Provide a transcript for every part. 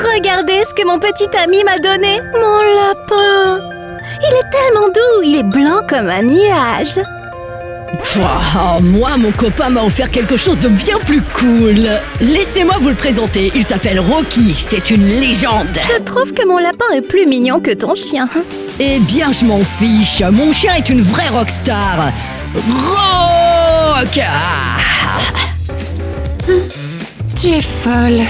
Regardez ce que mon petit ami m'a donné. Mon lapin. Il est tellement doux, il est blanc comme un nuage. Pouah, moi, mon copain m'a offert quelque chose de bien plus cool. Laissez-moi vous le présenter. Il s'appelle Rocky. C'est une légende. Je trouve que mon lapin est plus mignon que ton chien. Eh bien, je m'en fiche. Mon chien est une vraie rockstar. Rock! Tu es folle.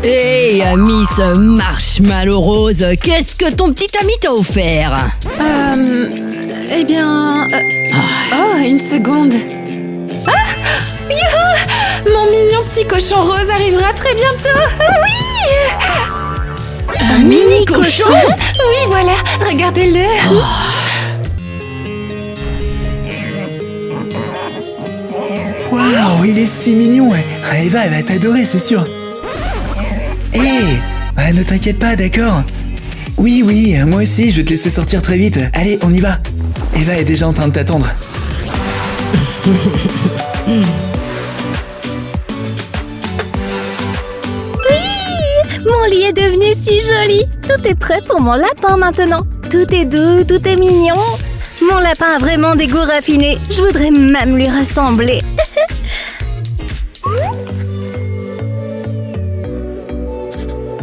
Hey, Miss Marshmallow Rose, qu'est-ce que ton petit ami t'a offert? Eh bien... Oh, une seconde. Ah! Youhou! Mon mignon petit cochon rose arrivera très bientôt. Oui! Un mini cochon? Oui, voilà, regardez-le. Waouh, il est si mignon. Eva, elle va t'adorer, c'est sûr. Hé, ne t'inquiète pas, d'accord? Oui, moi aussi, je vais te laisser sortir très vite. Allez, on y va. Eva est déjà en train de t'attendre. Mon lit est devenu si joli. Tout est prêt pour mon lapin maintenant. Tout est doux, tout est mignon. Mon lapin a vraiment des goûts raffinés. Je voudrais même lui ressembler.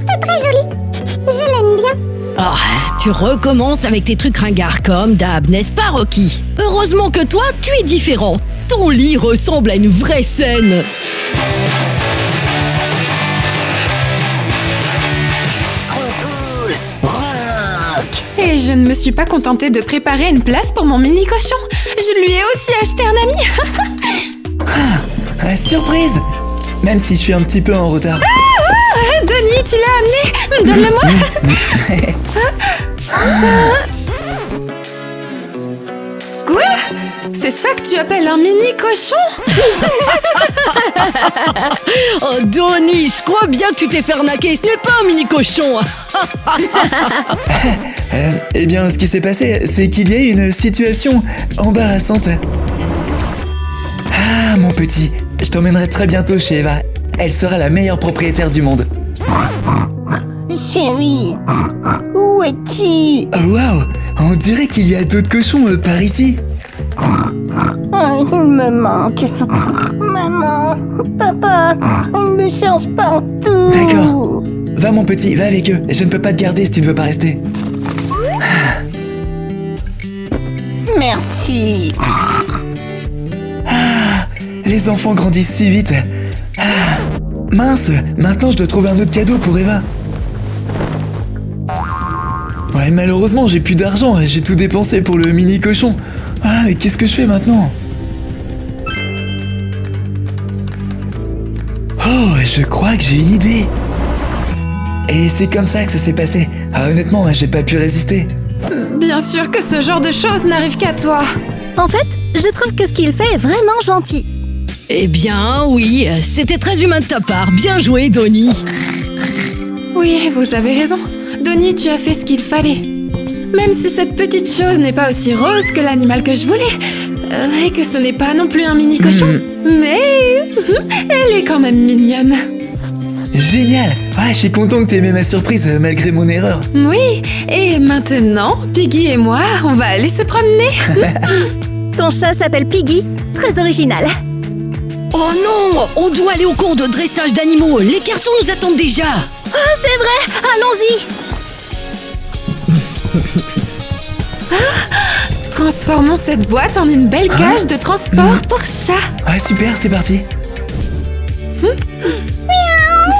C'est très joli. Je l'aime bien. Ah, tu recommences avec tes trucs ringards comme d'hab, n'est-ce pas, Rocky? Heureusement que toi, tu es différent. Ton lit ressemble à une vraie scène. Trop cool! Rock! Et je ne me suis pas contentée de préparer une place pour mon mini cochon. Je lui ai aussi acheté un ami. Surprise! Même si je suis un petit peu en retard. Denis, tu l'as amené. Donne-le-moi. Quoi? C'est ça que tu appelles un mini cochon? Oh, Donnie, je crois bien que tu t'es fait arnaquer. Ce n'est pas un mini cochon. Eh bien, ce qui s'est passé, c'est qu'il y a eu une situation embarrassante. Ah, mon petit, je t'emmènerai très bientôt chez Eva. Elle sera la meilleure propriétaire du monde. Chérie, où es-tu? Oh, waouh! On dirait qu'il y a d'autres cochons par ici. Oh, il me manque. Maman, papa, ils me cherchent partout. D'accord. Va, mon petit, va avec eux. Je ne peux pas te garder si tu ne veux pas rester. Merci. Les enfants grandissent si vite. Mince, maintenant je dois trouver un autre cadeau pour Eva. Ouais, malheureusement, j'ai plus d'argent et j'ai tout dépensé pour le mini cochon. Ah, et qu'est-ce que je fais maintenant? Oh, je crois que j'ai une idée. Et c'est comme ça que ça s'est passé. Ah, honnêtement, j'ai pas pu résister. Bien sûr que ce genre de choses n'arrive qu'à toi. En fait, je trouve que ce qu'il fait est vraiment gentil. Eh bien, oui, c'était très humain de ta part. Bien joué, Donnie. Oui, vous avez raison. Denis, tu as fait ce qu'il fallait. Même si cette petite chose n'est pas aussi rose que l'animal que je voulais, et que ce n'est pas non plus un mini cochon, mais elle est quand même mignonne. Génial! Ouais, je suis content que t'aies aimé ma surprise malgré mon erreur. Oui, et maintenant, Piggy et moi, on va aller se promener. Ton chat s'appelle Piggy. Très original. Oh non, on doit aller au cours de dressage d'animaux. Les garçons nous attendent déjà. Ah, c'est vrai. Allons-y. Transformons cette boîte en une belle cage de transport pour chat. Ouais, super, c'est parti.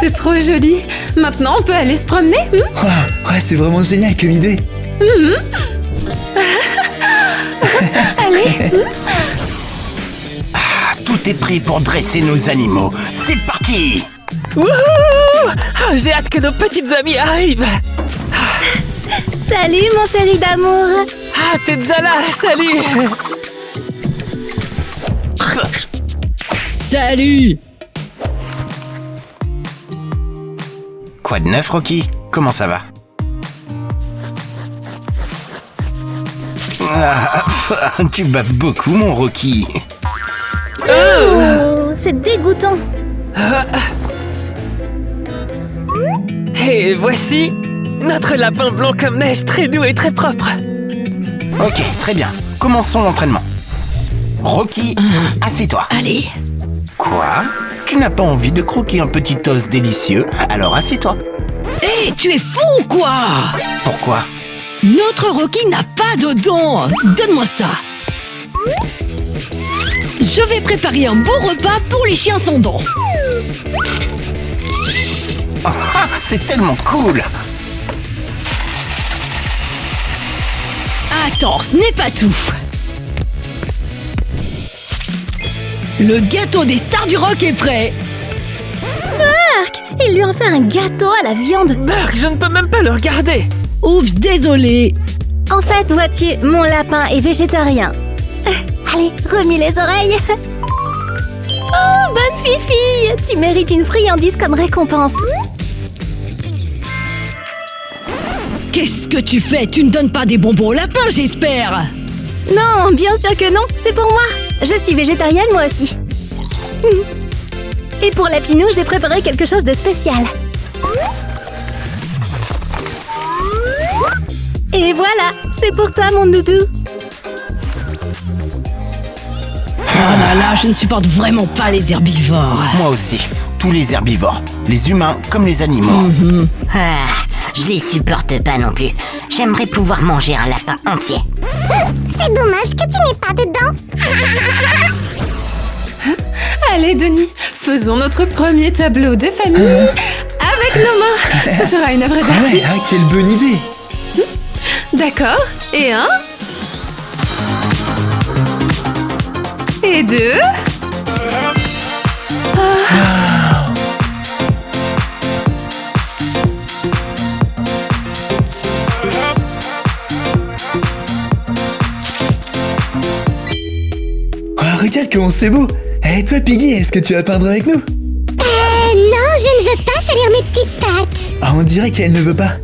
C'est trop joli. Maintenant, on peut aller se promener. Ouais, c'est vraiment génial comme idée. Allez. Tout est prêt pour dresser nos animaux. C'est parti! Wouhou! J'ai hâte que nos petites amies arrivent. Salut, mon chéri d'amour. Ah, t'es déjà là, salut! Salut. Quoi de neuf, Rocky? Comment ça va? Ah, tu baves beaucoup, mon Rocky. Oh, c'est dégoûtant. Et voici notre lapin blanc comme neige, très doux et très propre. Ok, très bien. Commençons l'entraînement. Rocky, assieds-toi. Allez. Quoi? Tu n'as pas envie de croquer un petit os délicieux, alors assieds-toi. Hé, tu es fou ou quoi? Pourquoi? Notre Rocky n'a pas de dents. Donne-moi ça. Je vais préparer un beau repas pour les chiens sans dents. Ah, c'est tellement cool! Attends, ce n'est pas tout. Le gâteau des stars du rock est prêt. Il lui en fait un gâteau à la viande. Dark, je ne peux même pas le regarder. Oups, désolé. En fait, vois-tu, mon lapin est végétarien. Allez, remue les oreilles. Oh, bonne fifille! Tu mérites une friandise comme récompense. Qu'est-ce que tu fais? Tu ne donnes pas des bonbons au lapin, j'espère. Non, bien sûr que non, c'est pour moi. Je suis végétarienne moi aussi. Et pour Lapinou, j'ai préparé quelque chose de spécial. Et voilà, c'est pour toi mon doudou. Oh là là, je ne supporte vraiment pas les herbivores. Moi aussi. Tous les herbivores. Les humains comme les animaux. Ah, je les supporte pas non plus. J'aimerais pouvoir manger un lapin entier. C'est dommage que tu n'aies pas de dents. Allez, Denis, faisons notre premier tableau de famille avec nos mains. Ce sera une œuvre Ah d'art. ouais, ah, quelle bonne idée! D'accord. Et 1. Et 2. Oh, regarde comment c'est beau! Et toi, Piggy, est-ce que tu vas peindre avec nous? Non, je ne veux pas salir mes petites pattes. Ah, on dirait qu'elle ne veut pas.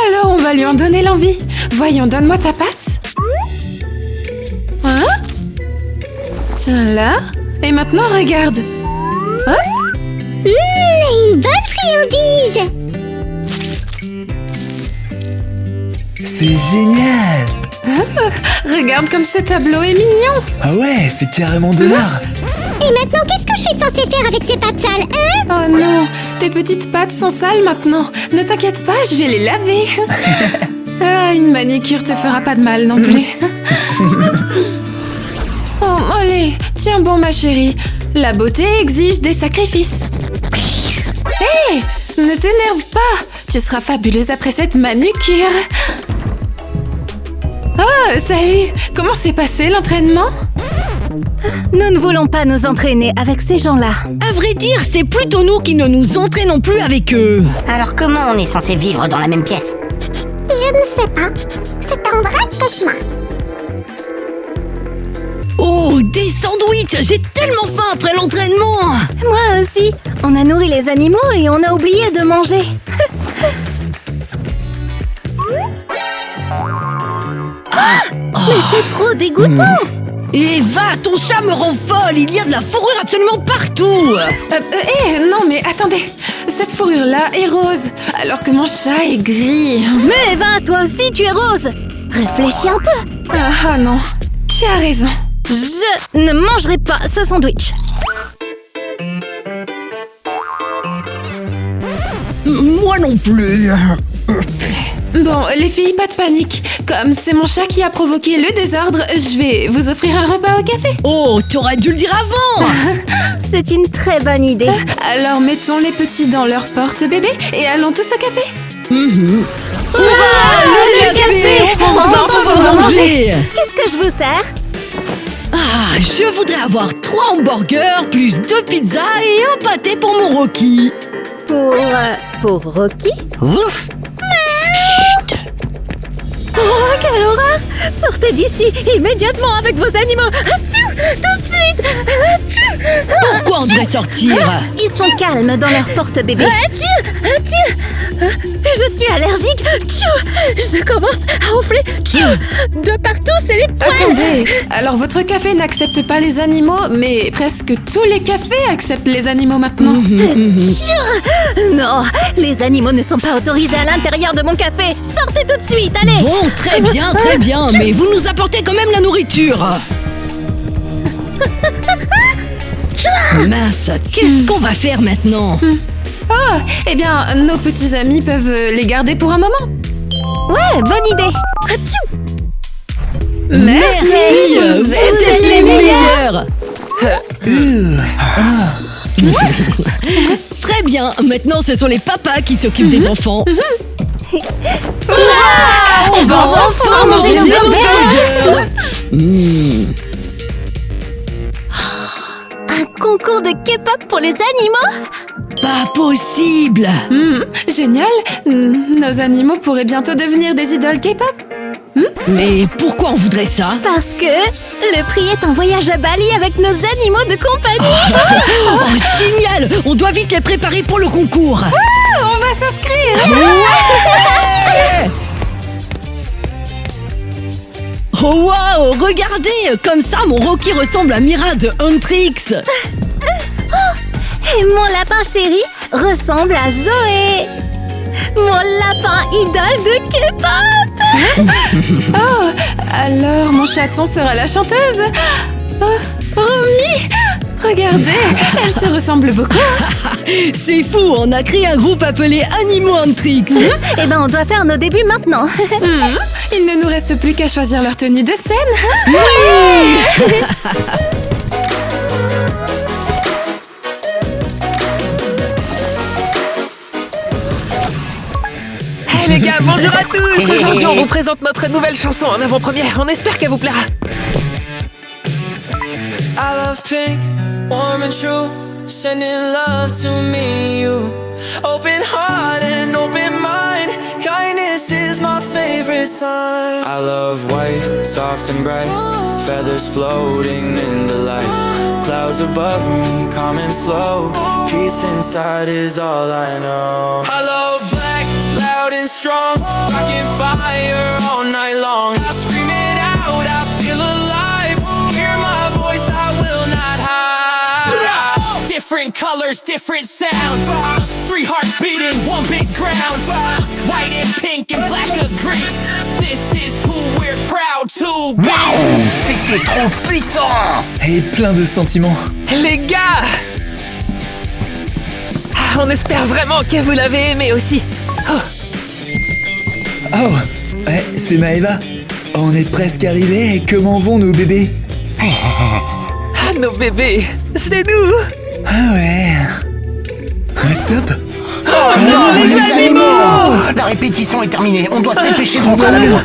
Alors, on va lui en donner l'envie. Voyons, donne-moi ta patte. Hein? Tiens là. Et maintenant, regarde. Hop. Une bonne friandise. C'est génial! Regarde comme ce tableau est mignon. Ah ouais, c'est carrément de l'art! Et maintenant, qu'est-ce que je suis censée faire avec ces pattes sales, hein? Oh non, tes petites pattes sont sales maintenant. Ne t'inquiète pas, je vais les laver. Ah, une manicure te fera pas de mal non plus. Oh, allez, tiens bon ma chérie. La beauté exige des sacrifices. Hé, ne t'énerve pas. Tu seras fabuleuse après cette manucure. Oh, salut. Comment s'est passé l'entraînement? Nous ne voulons pas nous entraîner avec ces gens-là. À vrai dire, c'est plutôt nous qui ne nous entraînons plus avec eux. Alors comment on est censé vivre dans la même pièce? Je ne sais pas. C'est un vrai cauchemar. Oh, des sandwichs! J'ai tellement faim après l'entraînement! Moi aussi. On a nourri les animaux et on a oublié de manger. Mais c'est trop dégoûtant. Eva, ton chat me rend folle! Il y a de la fourrure absolument partout! Non mais attendez. Cette fourrure-là est rose, alors que mon chat est gris. Mais Eva, toi aussi tu es rose. Réfléchis un peu. Ah non, tu as raison. Je ne mangerai pas ce sandwich. Moi non plus. Bon, les filles, pas de panique. Comme c'est mon chat qui a provoqué le désordre, je vais vous offrir un repas au café. Oh, t'aurais dû le dire avant! C'est une très bonne idée. Alors mettons les petits dans leur porte-bébé et allons tous au café. Le café! On va manger! Qu'est-ce que je vous sers? Ah, je voudrais avoir 3 hamburgers, plus 2 pizzas et un pâté pour mon Rocky. Pour Rocky? Ouf! Oh, quelle horreur! Sortez d'ici immédiatement avec vos animaux! Atchou! Tout de suite! Atchou! Pourquoi on devrait sortir? Ils sont calmes dans leur porte-bébé. Atchou! Atchou! Je suis allergique. Tchou, je commence à enfler. Tchou, de partout, c'est les poils. Attendez, alors votre café n'accepte pas les animaux, mais presque tous les cafés acceptent les animaux maintenant. Tchou. Non, les animaux ne sont pas autorisés à l'intérieur de mon café. Sortez tout de suite, allez. Bon, très bien, mais vous nous apportez quand même la nourriture. Mince, qu'est-ce qu'on va faire maintenant? Oh, eh bien, nos petits amis peuvent les garder pour un moment. Ouais, bonne idée. Tchou. Merci, Vous êtes les meilleurs. Très bien, maintenant ce sont les papas qui s'occupent des enfants. On va enfin manger le burger. Un concours de K-pop pour les animaux? Pas possible. Génial. Nos animaux pourraient bientôt devenir des idoles K-pop. Mais pourquoi on voudrait ça? Parce que le prix est un voyage à Bali avec nos animaux de compagnie. Oh, génial! On doit vite les préparer pour le concours. On va s'inscrire. Oh waouh! Regardez! Comme ça, mon Rocky ressemble à Mira de Huntrix. Et mon lapin chéri ressemble à Zoé. Mon lapin idole de K-pop. Oh, alors mon chaton sera la chanteuse. Oh, Romy, regardez, elle se ressemble beaucoup. C'est fou, on a créé un groupe appelé Animaux Huntrix. Eh ben, on doit faire nos débuts maintenant. Il ne nous reste plus qu'à choisir leur tenue de scène. Hey les gars, bonjour à tous. Aujourd'hui, on vous présente notre nouvelle chanson en avant-première. On espère qu'elle vous plaira. I love pink, warm and true, sending love to me, you. Open heart and open mind, kindness is my favorite sign. I love white, soft and bright, feathers floating in the light. Clouds above me, calm and slow, peace inside is all I know. I love black, loud and strong, rocking fire all night long. I scream it out, I feel alive, hear my voice, I will not hide. Different colors, different sound, 3 hearts beating, one big ground. White and pink and black agree, this is who we're proud to be. Waouh, c'était trop puissant. Et plein de sentiments. Les gars, on espère vraiment que vous l'avez aimé aussi. Oh, ouais, c'est Maëva. On est presque arrivés. Comment vont nos bébés? Ah, nos bébés, c'est nous. Ah ouais. Stop. Oh non, les animaux. La répétition est terminée, on doit se dépêcher de rentrer à la maison.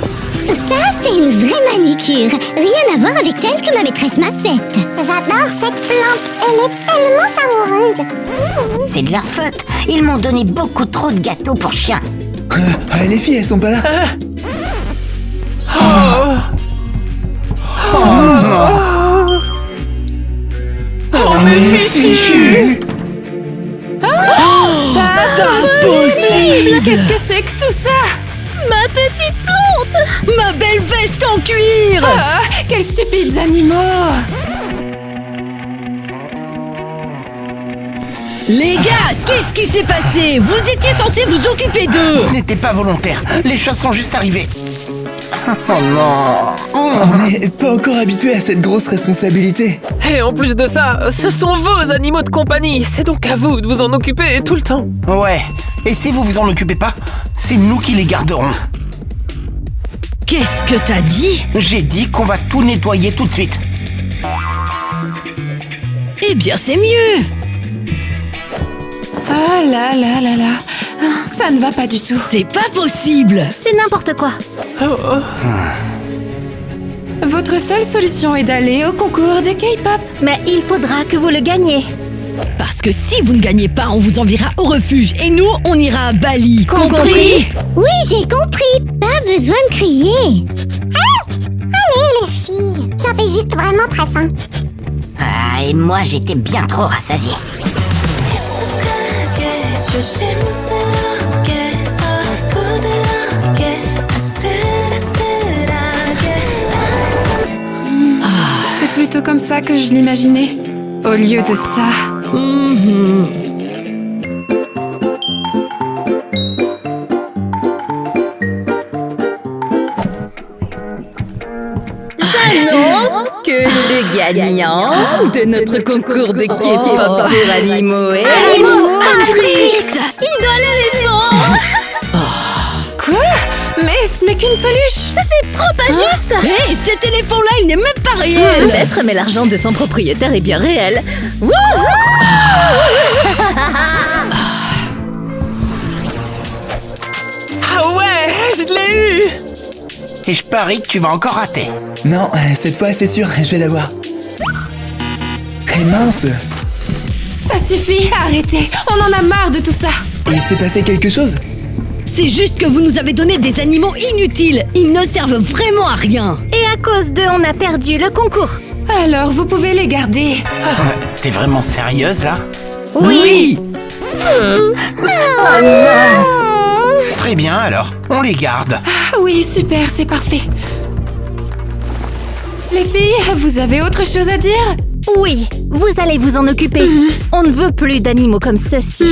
Ça, c'est une vraie manicure. Rien à voir avec celle que ma maîtresse m'a faite. J'adore cette plante. Elle est tellement savoureuse. C'est de leur faute. Ils m'ont donné beaucoup trop de gâteaux pour chiens. Les filles, elles sont pas là. On est fichus. Possible. Qu'est-ce que c'est que tout ça? Ma petite plante. Ma belle veste en cuir. Ah, quels stupides animaux. Les gars, qu'est-ce qui s'est passé? Vous étiez censés vous occuper d'eux. Ce n'était pas volontaire, les chats sont juste arrivés. Oh non. On n'est pas encore habitués à cette grosse responsabilité. Et en plus de ça, ce sont vos animaux de compagnie. C'est donc à vous de vous en occuper tout le temps. Ouais, et si vous vous en occupez pas, c'est nous qui les garderons. Qu'est-ce que t'as dit? J'ai dit qu'on va tout nettoyer tout de suite. Eh bien, c'est mieux. Ah là là là là. Ça ne va pas du tout. C'est pas possible. C'est n'importe quoi. Votre seule solution est d'aller au concours de K-pop. Mais il faudra que vous le gagniez. Parce que si vous ne gagnez pas, on vous enverra au refuge. Et nous, on ira à Bali. Compris? Oui, j'ai compris. Pas besoin de crier. Ah! Allez, les filles. J'avais juste vraiment très faim. Ah, et moi j'étais bien trop rassasiée. 조심스럽게 comme ça que je l'imaginais. Au lieu de ça... J'annonce que le gagnant de notre concours de K-pop pour animaux est... Animatrix. Idole éléphant. Quoi? Mais ce n'est qu'une peluche. C'est trop injuste. Hé, cet éléphant-là, il n'est même pas réel. Peut-être, mais l'argent de son propriétaire est bien réel. Wouhou. Ah ouais, je l'ai eu. Et je parie que tu vas encore rater. Non, cette fois c'est sûr, je vais l'avoir. Eh mince! Ça suffit, arrêtez. On en a marre de tout ça. Il s'est passé quelque chose? C'est juste que vous nous avez donné des animaux inutiles. Ils ne servent vraiment à rien. Et à cause d'eux, on a perdu le concours. Alors, vous pouvez les garder. T'es vraiment sérieuse là? Oui. Très bien alors, on les garde. Ah oui, super, c'est parfait. Les filles, vous avez autre chose à dire? Oui, vous allez vous en occuper. On ne veut plus d'animaux comme ceux-ci.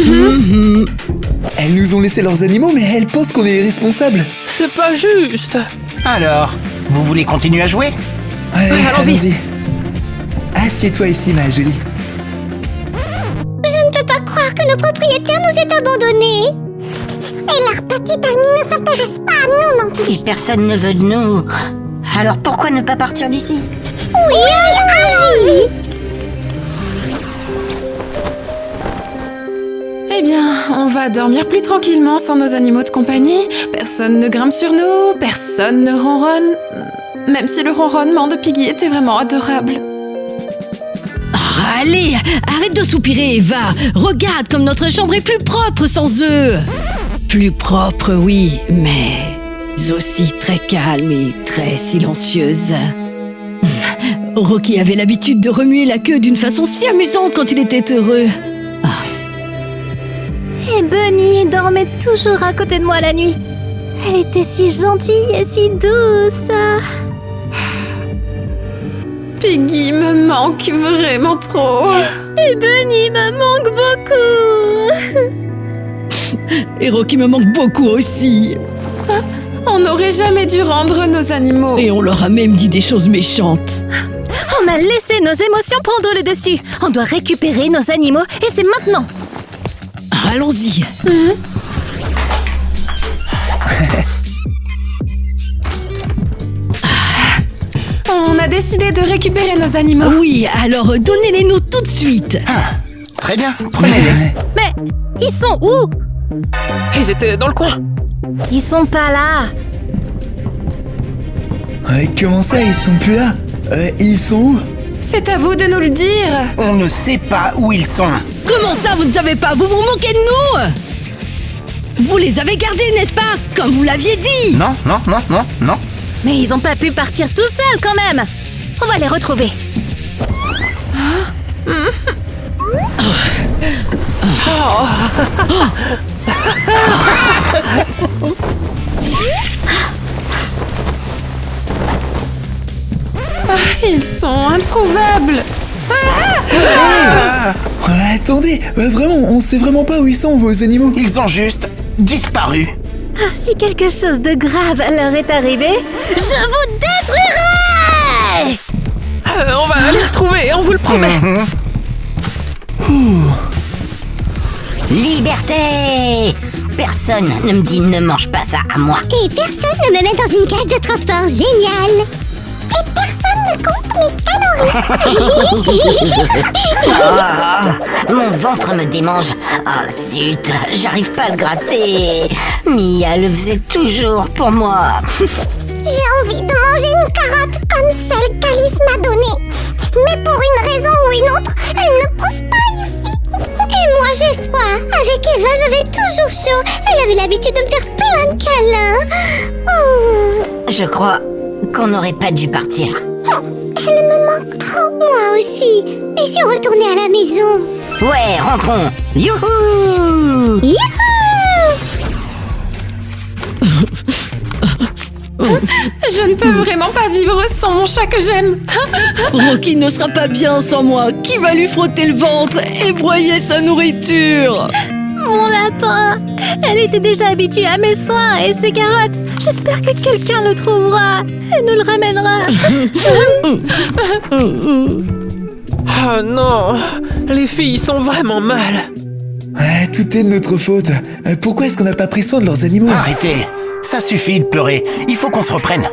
Elles nous ont laissé leurs animaux, mais elles pensent qu'on est les responsables. C'est pas juste. Alors, vous voulez continuer à jouer? Ouais, allons-y. allons-y. Assieds-toi ici, ma jolie. Je ne peux pas croire que nos propriétaires nous aient abandonnés. Et leur petite amie ne s'intéresse pas à nous non plus. Si personne ne veut de nous, alors pourquoi ne pas partir d'ici? Oui, allons-y. Eh bien, on va dormir plus tranquillement sans nos animaux de compagnie. Personne ne grimpe sur nous, personne ne ronronne. Même si le ronronnement de Piggy était vraiment adorable. Allez, arrête de soupirer, Eva. Regarde comme notre chambre est plus propre sans eux. Plus propre, oui, mais aussi très calme et très silencieuse. Rocky avait l'habitude de remuer la queue d'une façon si amusante quand il était heureux. Et Bunny dormait toujours à côté de moi la nuit. Elle était si gentille et si douce. Piggy me manque vraiment trop. Et Bunny me manque beaucoup. Et Rocky me manque beaucoup aussi. On n'aurait jamais dû rendre nos animaux. Et on leur a même dit des choses méchantes. On a laissé nos émotions prendre le dessus. On doit récupérer nos animaux et c'est maintenant. Allons-y. On a décidé de récupérer nos animaux. Oui, alors donnez-les nous tout de suite. Très bien, prenez-les. Mais ils sont où? Ils étaient dans le coin. Ils sont pas là. Comment ça, ils sont plus là? Ils sont où? C'est à vous de nous le dire. On ne sait pas où ils sont. Comment ça, vous ne savez pas? Vous vous moquez de nous? Vous les avez gardés, n'est-ce pas? Comme vous l'aviez dit. Non, non, non, non, non. Mais ils ont pas pu partir tout seuls quand même. On va les retrouver. Ils sont introuvables. Attendez, vraiment, on sait vraiment pas où ils sont, vos animaux. Ils ont juste disparu. Ah, si quelque chose de grave leur est arrivé, je vous détruirai! On va les retrouver, on vous le promet. Liberté! Personne ne me dit ne mange pas ça à moi. Et personne ne me met dans une cage de transport géniale. Et personne ne compte mes calories. Mon ventre me démange. Ah zut, j'arrive pas à le gratter. Mia le faisait toujours pour moi. J'ai envie de manger une carotte comme celle qu'Alice m'a donnée. Mais pour une raison ou une autre, elle ne pousse pas ici. Et moi j'ai froid. Avec Eva, j'avais toujours chaud. Elle avait l'habitude de me faire plein de câlins. Oh. Je crois qu'on n'aurait pas dû partir. Oh, elle me manque trop, moi aussi. Et si on retournait à la maison? Ouais, rentrons. Youhou! Youhou! Je ne peux vraiment pas vivre sans mon chat que j'aime. Rocky ne sera pas bien sans moi. Qui va lui frotter le ventre et broyer sa nourriture? Mon lapin! Elle était déjà habituée à mes soins et ses carottes. J'espère que quelqu'un le trouvera et nous le ramènera. Oh non, les filles sont vraiment mal. Ouais, tout est de notre faute. Pourquoi est-ce qu'on n'a pas pris soin de leurs animaux? Arrêtez, ça suffit de pleurer. Il faut qu'on se reprenne.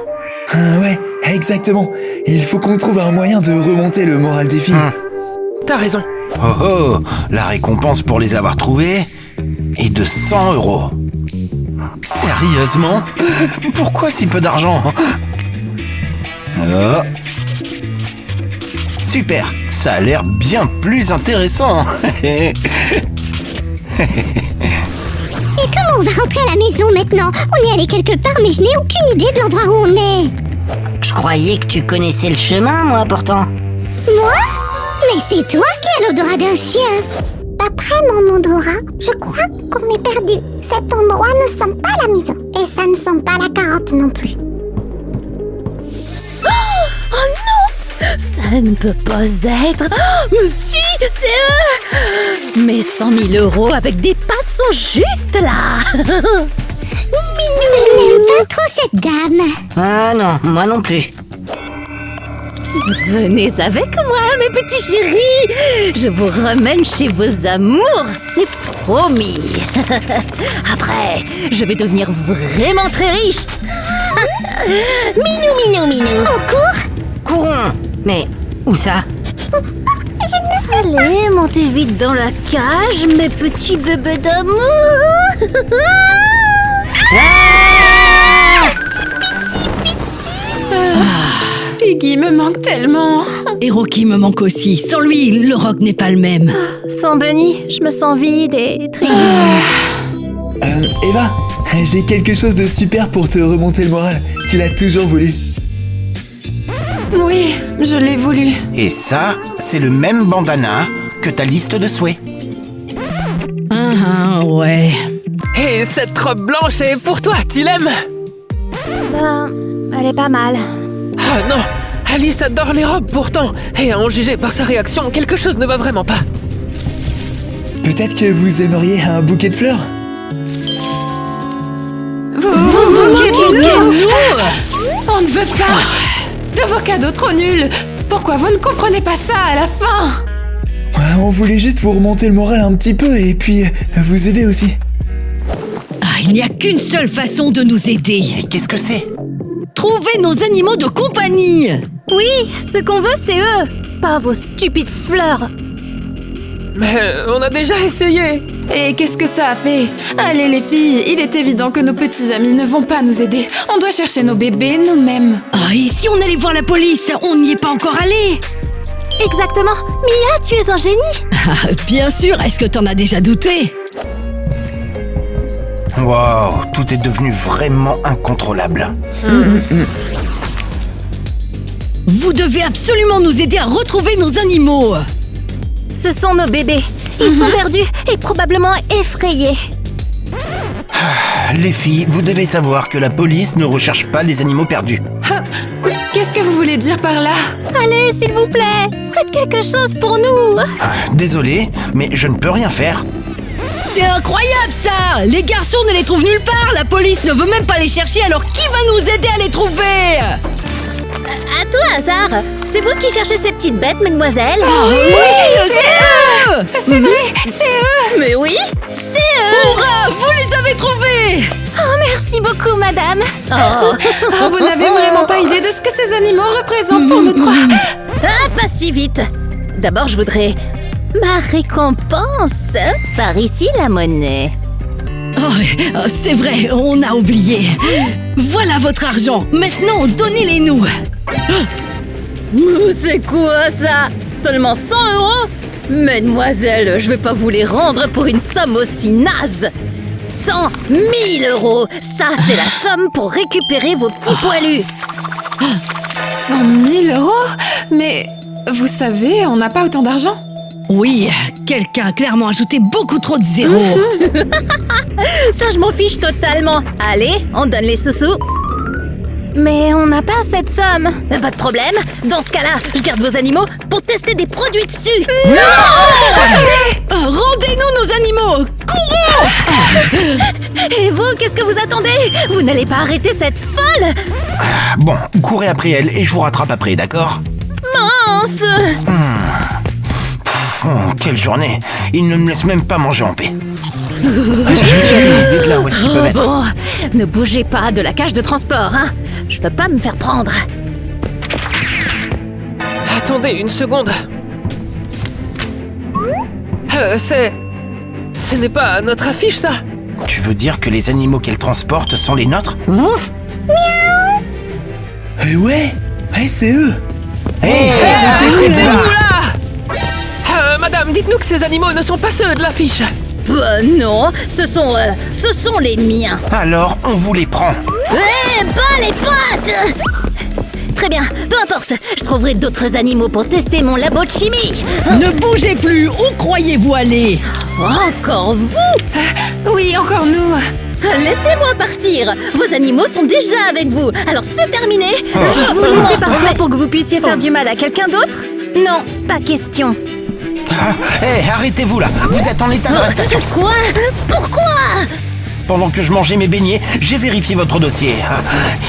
Ouais, exactement. Il faut qu'on trouve un moyen de remonter le moral des filles. T'as raison. Oh oh, la récompense pour les avoir trouvés est de 100 €. Sérieusement? Pourquoi si peu d'argent? Oh. Super, ça a l'air bien plus intéressant. Et comment on va rentrer à la maison maintenant? On est allé quelque part, mais je n'ai aucune idée de l'endroit où on est. Je croyais que tu connaissais le chemin, moi, pourtant. Moi? Mais c'est toi qui as l'odorat d'un chien. D'après mon odorat, je crois qu'on est perdu. Cet endroit ne sent pas la maison. Et ça ne sent pas la carotte non plus. Oh non! Ça ne peut pas être... Oh, mais si! C'est eux! Mes 100 000 € avec des pattes sont juste là! Minou! Je n'aime pas trop cette dame. Ah non, moi non plus. Venez avec moi, mes petits chéris! Je vous ramène chez vos amours, c'est promis! Après, je vais devenir vraiment très riche! Minou, minou, minou. On court? Courons. Mais où ça? Allez, montez vite dans la cage, mes petits bébés d'amour! Piggy me manque tellement. Et Rocky me manque aussi. Sans lui, le rock n'est pas le même. Sans Bunny, je me sens vide et triste. Eva, j'ai quelque chose de super pour te remonter le moral. Tu l'as toujours voulu. Oui, je l'ai voulu. Et ça, c'est le même bandana que ta liste de souhaits. Ouais. Et cette robe blanche est pour toi, tu l'aimes? Ben, elle est pas mal. Oh non, Alice adore les robes pourtant. Et à en juger par sa réaction, quelque chose ne va vraiment pas. Peut-être que vous aimeriez un bouquet de fleurs? Vous On ne veut pas de vos cadeaux trop nuls. Pourquoi vous ne comprenez pas ça à la fin? Ouais, on voulait juste vous remonter le moral un petit peu et puis vous aider aussi. Il n'y a qu'une seule façon de nous aider. Et qu'est-ce que c'est? Trouver nos animaux de compagnie. Oui, ce qu'on veut, c'est eux, pas vos stupides fleurs. Mais on a déjà essayé. Et qu'est-ce que ça a fait? Allez les filles, il est évident que nos petits amis ne vont pas nous aider. On doit chercher nos bébés nous-mêmes. Et si on allait voir la police? On n'y est pas encore allé. Exactement. Mia, tu es un génie. Bien sûr, est-ce que t'en as déjà douté? Waouh, tout est devenu vraiment incontrôlable. Vous devez absolument nous aider à retrouver nos animaux. Ce sont nos bébés. Ils sont perdus et probablement effrayés. Les filles, vous devez savoir que la police ne recherche pas les animaux perdus. Qu'est-ce que vous voulez dire par là? Allez, s'il vous plaît, faites quelque chose pour nous. Désolé, mais je ne peux rien faire. C'est incroyable ça! Les garçons ne les trouvent nulle part, la police ne veut même pas les chercher, alors qui va nous aider à les trouver? À tout hasard, c'est vous qui cherchez ces petites bêtes, mademoiselle? Oui, c'est eux! C'est vrai, c'est eux! Mais oui, c'est eux! Hurrah! Vous les avez trouvés! Oh, merci beaucoup, madame. Oh. Vous n'avez vraiment pas idée de ce que ces animaux représentent pour nous trois. Ah, pas si vite. D'abord, je voudrais ma récompense. Par ici, la monnaie. C'est vrai, on a oublié. Voilà votre argent. Maintenant, donnez-les-nous. C'est quoi ça? Seulement 100 €? Mademoiselle, je vais pas vous les rendre pour une somme aussi naze. 100 000 €. Ça, c'est la somme pour récupérer vos petits poilus. 100 000 €? Mais vous savez, on n'a pas autant d'argent. Oui, quelqu'un a clairement ajouté beaucoup trop de zéros. Ça, je m'en fiche totalement. Allez, on donne les sous-sous. Mais on n'a pas cette somme. Pas de problème. Dans ce cas-là, je garde vos animaux pour tester des produits dessus. Rendez-nous nos animaux! Courons! Et vous, qu'est-ce que vous attendez? Vous n'allez pas arrêter cette folle? Bon, courez après elle et je vous rattrape après, d'accord? Mince! Oh, quelle journée! Ils ne me laissent même pas manger en paix. J'ai une idée de là où est-ce qu'ils peuvent être. Bon, ne bougez pas de la cage de transport, hein. Je veux pas me faire prendre. Attendez une seconde. Ce n'est pas notre affiche, ça? Tu veux dire que les animaux qu'elle transporte sont les nôtres? Ouf! Ouais, c'est eux. Arrêtez-vous là! Madame, dites-nous que ces animaux ne sont pas ceux de l'affiche. Non, ce sont les miens. Alors, on vous les prend. Bas les pattes! Très bien, peu importe. Je trouverai d'autres animaux pour tester mon labo de chimie. Ne bougez plus! Où croyez-vous aller? Encore vous? Oui, encore nous. Laissez-moi partir. Vos animaux sont déjà avec vous. Alors c'est terminé. Je vous laisse partir pour que vous puissiez faire du mal à quelqu'un d'autre? Non, pas question. Arrêtez-vous là! Vous êtes en état d'arrestation. Quoi? Pourquoi? Pendant que je mangeais mes beignets, j'ai vérifié votre dossier.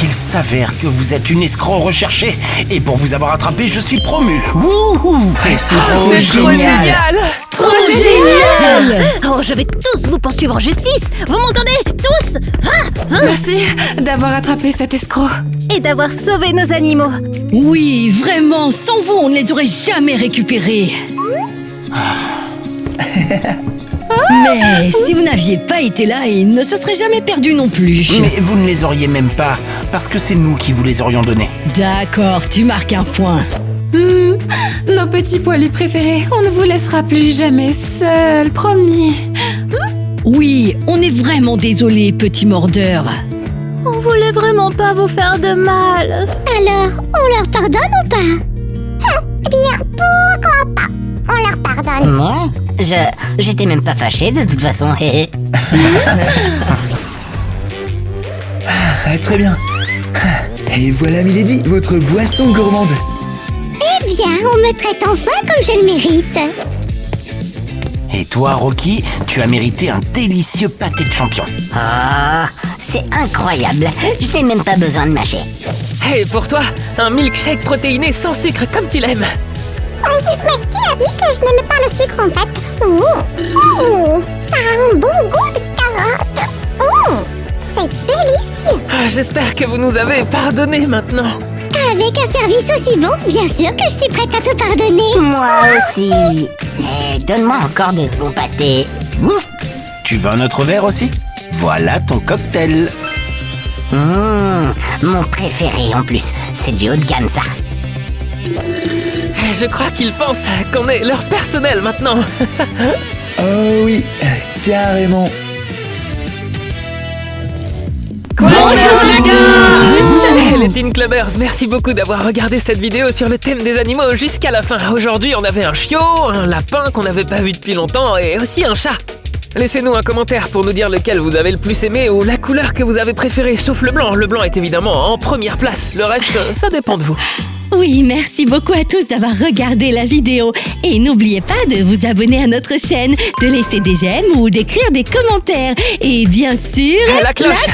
Il s'avère que vous êtes une escroc recherchée. Et pour vous avoir attrapé, je suis promu. Wouhou! C'est trop génial! Trop génial! Oh, je vais tous vous poursuivre en justice. Vous m'entendez? Tous? Merci d'avoir attrapé cet escroc. Et d'avoir sauvé nos animaux. Oui, vraiment, sans vous, on ne les aurait jamais récupérés. Mais si vous n'aviez pas été là, ils ne se seraient jamais perdus non plus. Mais vous ne les auriez même pas, parce que c'est nous qui vous les aurions donnés. D'accord, tu marques un point. Nos petits poilus préférés, on ne vous laissera plus jamais seuls, promis. Oui, on est vraiment désolés, petits mordeurs. On voulait vraiment pas vous faire de mal. Alors, on leur pardonne ou pas? Eh bien, pourquoi pas? On leur pardonne. Moi, j'étais même pas fâché de toute façon. Très bien. Et voilà, Milady, votre boisson gourmande. Eh bien, on me traite enfin comme je le mérite. Et toi, Rocky, tu as mérité un délicieux pâté de champion. Ah, c'est incroyable. Je n'ai même pas besoin de mâcher. Et pour toi, un milkshake protéiné sans sucre comme tu l'aimes. Mais qui a dit que je n'aimais pas le sucre en fait? Ça a un bon goût de carotte. C'est délicieux. J'espère que vous nous avez pardonné maintenant. Avec un service aussi bon, bien sûr que je suis prête à te pardonner. Moi aussi. Donne-moi encore de ce bon pâté. Ouf. Tu veux un autre verre aussi? Voilà ton cocktail. Mon préféré en plus. C'est du haut de gamme ça. Je crois qu'ils pensent qu'on est leur personnel maintenant. Oh oui, carrément. Les Teen Clubbers, merci beaucoup d'avoir regardé cette vidéo sur le thème des animaux jusqu'à la fin. Aujourd'hui, on avait un chiot, un lapin qu'on n'avait pas vu depuis longtemps et aussi un chat. Laissez-nous un commentaire pour nous dire lequel vous avez le plus aimé ou la couleur que vous avez préférée, sauf le blanc. Le blanc est évidemment en première place. Le reste, ça dépend de vous. Oui, merci beaucoup à tous d'avoir regardé la vidéo. Et n'oubliez pas de vous abonner à notre chaîne, de laisser des j'aime ou d'écrire des commentaires. Et bien sûr, la cloche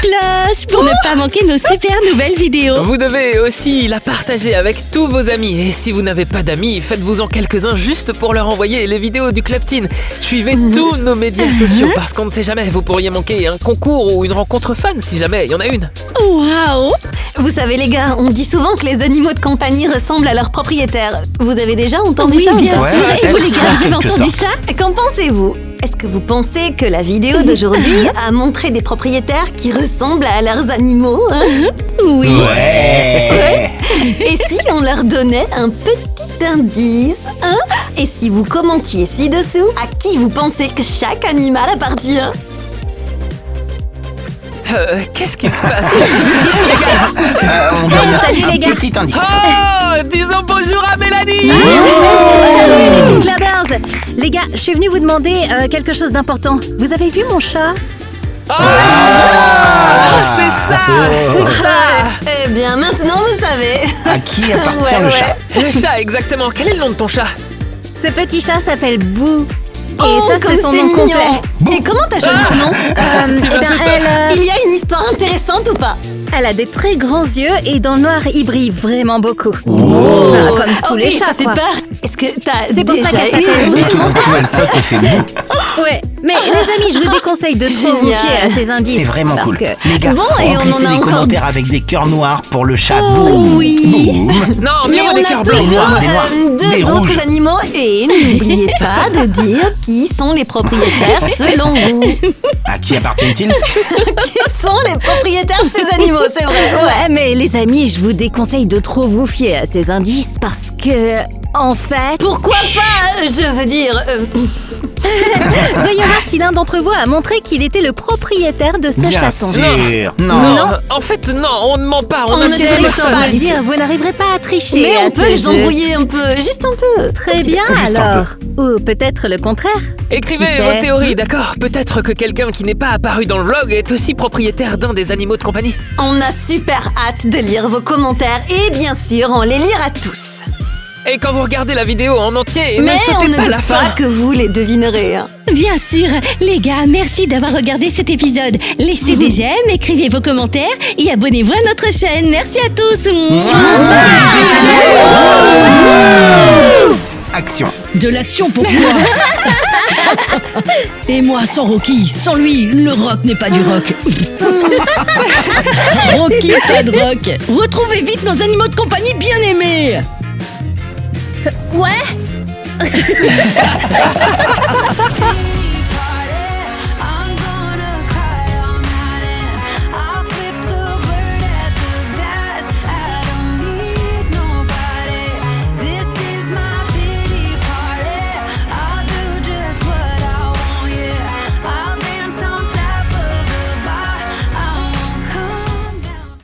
pour ne pas manquer nos super nouvelles vidéos. Vous devez aussi la partager avec tous vos amis. Et si vous n'avez pas d'amis, faites-vous en quelques-uns juste pour leur envoyer les vidéos du Club Teen. Suivez tous nos médias sociaux parce qu'on ne sait jamais, vous pourriez manquer un concours ou une rencontre fun si jamais il y en a une. Waouh! Vous savez les gars, on dit souvent que les animaux de compagnie ressemblent à leurs propriétaires. Vous avez déjà entendu Oui, ça ou bien pas? sûr. Et vous les gars, vous avez quelque entendu sorte. ça? Qu'en pensez-vous? Est-ce que vous pensez que la vidéo d'aujourd'hui a montré des propriétaires qui ressemblent à leurs animaux, hein? Oui. Ouais. Et si on leur donnait un petit indice, hein? Et si vous commentiez ci-dessous, à qui vous pensez que chaque animal appartient? Qu'est-ce qui se passe? On donne salut, un les gars. petit indice. Oh, disons bonjour à Mélanie. Salut les Teen Clubbers! Les gars, je suis venue vous demander quelque chose d'important. Vous avez vu mon chat? C'est ça. Eh bien, maintenant vous savez. À qui appartient Ouais, le ouais. chat? Le chat, exactement. Quel est le nom de ton chat? Ce petit chat s'appelle Boo. Et Oh, ça, comme c'est son nom mignon. complet. Et comment t'as choisi ce nom Tu Eh m'as bien, fait peur. Il y a une histoire intéressante ou pas? elle a des très grands yeux et dans le noir, il brille vraiment beaucoup. Ah, comme tous les Ok, chats, ça fait quoi. peur. Est-ce que t'as C'est pour ça déjà qu'elle eu s'appelle Et tout d'un coup, elle saute et fait bouh. Ouais, mais les amis, je vous déconseille de trop vous Génial. fier à ces indices. C'est vraiment parce cool. que- Les gars, Bon, et on remplissez en a les encore- commentaires avec des cœurs noirs pour le chat. Boum. oui. Boum. Non, Mais mieux on des a cœurs blancs. toujours noirs, des noirs, deux des autres rouges. animaux et n'oubliez pas de dire qui sont les propriétaires selon vous. À qui appartiennent-ils? Qui sont les propriétaires de ces animaux, c'est vrai. Ouais. Ouais, mais les amis, je vous déconseille de trop vous fier à ces indices parce que, en fait, Pourquoi pas? Je veux dire, voyons voir si l'un d'entre vous a montré qu'il était le propriétaire de ce Bien chaton. sûr. Non. Non, Non. en fait, non, on ne ment pas. On On ne ne sait triche pas pas. ça. Je veux le dire, vous n'arriverez pas à tricher. mais à on peut ce les jeu. embrouiller un peu, juste un peu. Très bien Juste un alors. Ou peut-être le contraire. Écrivez Qui sait? vos théories, d'accord? Peut-être que quelqu'un qui n'est pas apparu dans le vlog est aussi propriétaire d'un des animaux de compagnie. On a super hâte de lire vos commentaires et bien sûr, on les lira tous. Et quand vous regardez la vidéo en entier, Mais ne on sautez ne pas doute la fin. pas que vous les devinerez. hein. Bien sûr, les gars, merci d'avoir regardé cet épisode. Laissez des j'aime, écrivez vos commentaires et abonnez-vous à notre chaîne. Merci à tous. Action. De l'action pour moi. Et moi, sans Rocky, sans lui, le rock n'est pas du rock. Rocky, pas de rock. Retrouvez vite nos animaux de compagnie bien aimés. Ouais.